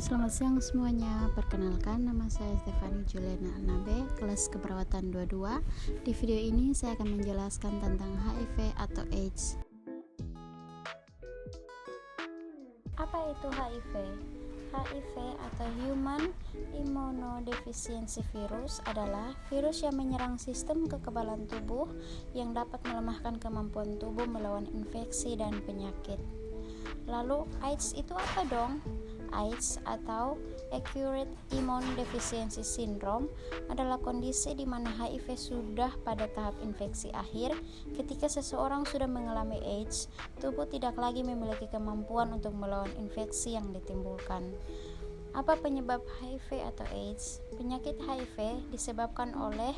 Selamat siang semuanya, perkenalkan nama saya Stefani Juliana Alnabe, kelas keperawatan 22. Di video ini saya akan menjelaskan tentang HIV atau AIDS. Apa itu HIV? HIV atau Human Immunodeficiency Virus adalah virus yang menyerang sistem kekebalan tubuh yang dapat melemahkan kemampuan tubuh melawan infeksi dan penyakit. Lalu AIDS itu apa dong? AIDS atau Acute Immune Deficiency Syndrome adalah kondisi di mana HIV sudah pada tahap infeksi akhir. Ketika seseorang sudah mengalami AIDS, tubuh tidak lagi memiliki kemampuan untuk melawan infeksi yang ditimbulkan. Apa penyebab HIV atau AIDS? Penyakit HIV disebabkan oleh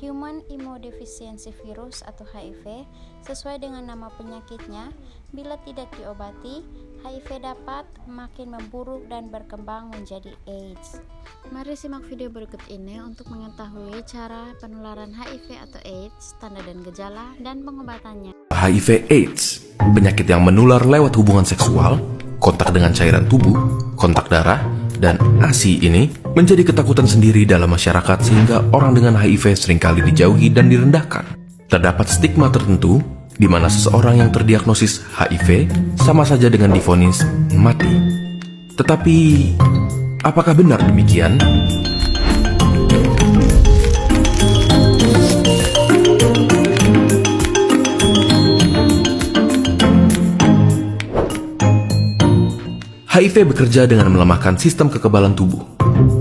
Human Immunodeficiency Virus atau HIV. Sesuai dengan nama penyakitnya, bila tidak diobati, HIV dapat makin memburuk dan berkembang menjadi AIDS. Mari simak video berikut ini untuk mengetahui cara penularan HIV atau AIDS, tanda dan gejala, dan pengobatannya. HIV/AIDS, penyakit yang menular lewat hubungan seksual, kontak dengan cairan tubuh, kontak darah, dan ASI ini menjadi ketakutan sendiri dalam masyarakat sehingga orang dengan HIV seringkali dijauhi dan direndahkan. Terdapat stigma tertentu di mana seseorang yang terdiagnosis HIV sama saja dengan divonis mati. Tetapi, apakah benar demikian? HIV bekerja dengan melemahkan sistem kekebalan tubuh.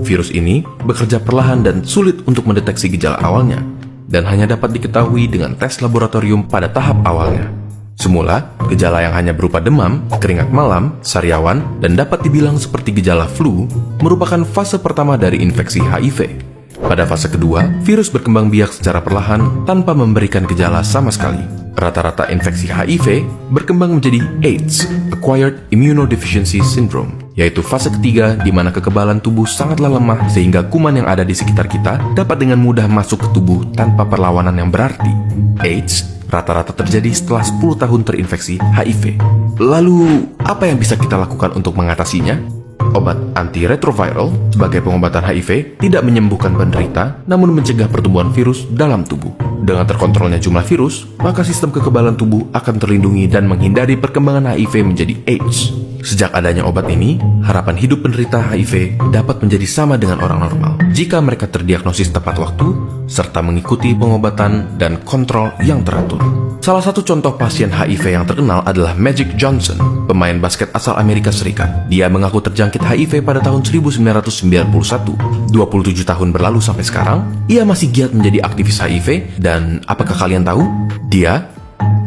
Virus ini bekerja perlahan dan sulit untuk mendeteksi gejala awalnya, dan hanya dapat diketahui dengan tes laboratorium pada tahap awalnya. Semula, gejala yang hanya berupa demam, keringat malam, sariawan, dan dapat dibilang seperti gejala flu, merupakan fase pertama dari infeksi HIV. Pada fase kedua, virus berkembang biak secara perlahan tanpa memberikan gejala sama sekali. Rata-rata infeksi HIV berkembang menjadi AIDS, Acquired Immunodeficiency Syndrome, yaitu fase ketiga di mana kekebalan tubuh sangatlah lemah sehingga kuman yang ada di sekitar kita dapat dengan mudah masuk ke tubuh tanpa perlawanan yang berarti. AIDS rata-rata terjadi setelah 10 tahun terinfeksi HIV. Lalu, apa yang bisa kita lakukan untuk mengatasinya? Obat antiretroviral sebagai pengobatan HIV tidak menyembuhkan penderita, namun mencegah pertumbuhan virus dalam tubuh. Dengan terkontrolnya jumlah virus, maka sistem kekebalan tubuh akan terlindungi dan menghindari perkembangan HIV menjadi AIDS. Sejak adanya obat ini, harapan hidup penderita HIV dapat menjadi sama dengan orang normal jika mereka terdiagnosis tepat waktu, serta mengikuti pengobatan dan kontrol yang teratur. Salah satu contoh pasien HIV yang terkenal adalah Magic Johnson, pemain basket asal Amerika Serikat. Dia mengaku terjangkit HIV pada tahun 1991. 27 tahun berlalu sampai sekarang, ia masih giat menjadi aktivis HIV dan apakah kalian tahu? Dia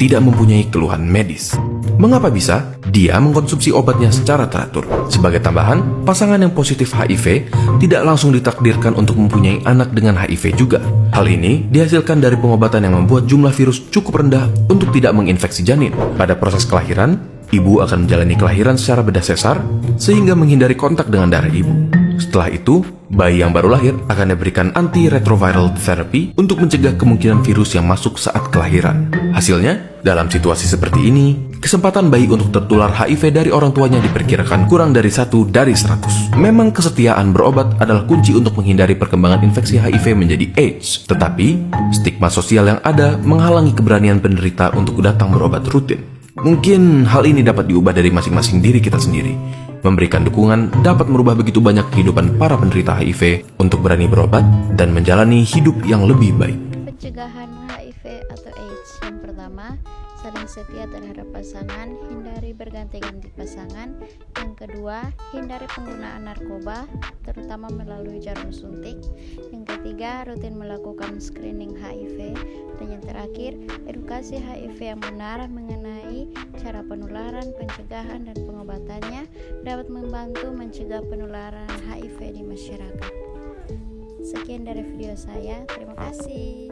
tidak mempunyai keluhan medis. Mengapa bisa? Dia mengkonsumsi obatnya secara teratur. Sebagai tambahan, pasangan yang positif HIV tidak langsung ditakdirkan untuk mempunyai anak dengan HIV juga. Hal ini dihasilkan dari pengobatan yang membuat jumlah virus cukup rendah untuk tidak menginfeksi janin. Pada proses kelahiran, ibu akan menjalani kelahiran secara bedah sesar sehingga menghindari kontak dengan darah ibu. Setelah itu, bayi yang baru lahir akan diberikan antiretroviral therapy untuk mencegah kemungkinan virus yang masuk saat kelahiran. Hasilnya, dalam situasi seperti ini, kesempatan bayi untuk tertular HIV dari orang tuanya diperkirakan kurang dari 1 dari 100. Memang kesetiaan berobat adalah kunci untuk menghindari perkembangan infeksi HIV menjadi AIDS. Tetapi, stigma sosial yang ada menghalangi keberanian penderita untuk datang berobat rutin. Mungkin hal ini dapat diubah dari masing-masing diri kita sendiri. Memberikan dukungan dapat merubah begitu banyak kehidupan para penderita HIV untuk berani berobat dan menjalani hidup yang lebih baik. Pencegahan HIV atau AIDS. Yang pertama, saling setia terhadap pasangan, hindari berganti-ganti pasangan. Yang kedua, hindari penggunaan narkoba, terutama melalui jarum suntik. Yang ketiga, rutin melakukan screening HIV. Dan yang terakhir, edukasi HIV yang benar mengenai cara penularan, pencegahan, dan pengobatannya dapat membantu mencegah penularan HIV di masyarakat. Sekian dari video saya, terima kasih.